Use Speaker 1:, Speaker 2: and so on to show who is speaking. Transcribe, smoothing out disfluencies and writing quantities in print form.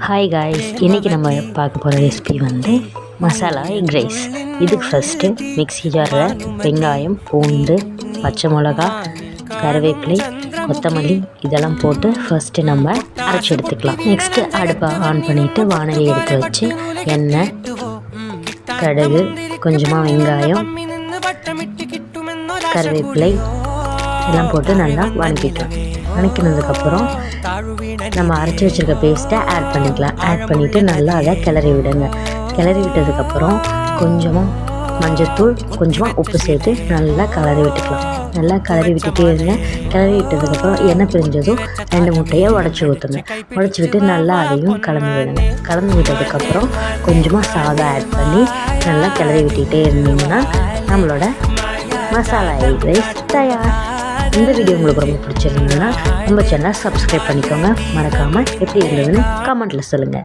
Speaker 1: Hi guys, இன்றைக்கி நம்ம பார்க்க போகிற ரெசிபி வந்து மசாலா எக் ரைஸ். இதுக்கு ஃபஸ்ட்டு மிக்ஸி ஜாரில் வெங்காயம், பூண்டு, பச்சை மிளகா, கருவேப்பிலை, கொத்தமல்லி இதெல்லாம் போட்டு ஃபஸ்ட்டு நம்ம அரைச்சி எடுத்துக்கலாம். நெக்ஸ்ட்டு அடுப்பை ஆன் பண்ணிவிட்டு வானொலி எடுத்து வச்சு எண்ணெய், கடுகு, கொஞ்சமாக வெங்காயம், கருவேப்பிலை எல்லாம் போட்டு நல்லா வதக்கிக்கலாம். வதக்கினதுக்கப்புறம் நம்ம அரைச்சி வச்சுருக்க பேஸ்ட்டை ஆட் பண்ணிக்கலாம். ஆட் பண்ணிவிட்டு நல்லா அதை கிளறி விடுங்க. கிளறி விட்டதுக்கப்புறம் கொஞ்சமாக மஞ்சள்தூள், கொஞ்சமாக உப்பு சேர்த்து நல்லா கிளறி விட்டுக்கலாம். நல்லா கிளறி விட்டுட்டே இருங்க. கிளறி விட்டதுக்கப்புறம் எண்ணெய் பிரிஞ்சதும் 2 முட்டையை உடச்சி ஊற்றுங்க. உடச்சி விட்டு நல்லா அதையும் கலந்து விடுங்க. கலந்து விட்டதுக்கப்புறம் கொஞ்சமாக சாதம் ஆட் பண்ணி நல்லா கிளறி விட்டுக்கிட்டே இருந்தீங்கன்னா நம்மளோட மசாலா எக் ரைஸ் தயார். இந்த வீடியோ உங்களுக்கு ரொம்ப பிடிச்சிருந்ததுன்னா நம்ம சேனலை சப்ஸ்கிரைப் பண்ணிக்கோங்க. மறக்காமல் எப்படி இருந்ததுன்னு கமெண்ட்டில் சொல்லுங்கள்.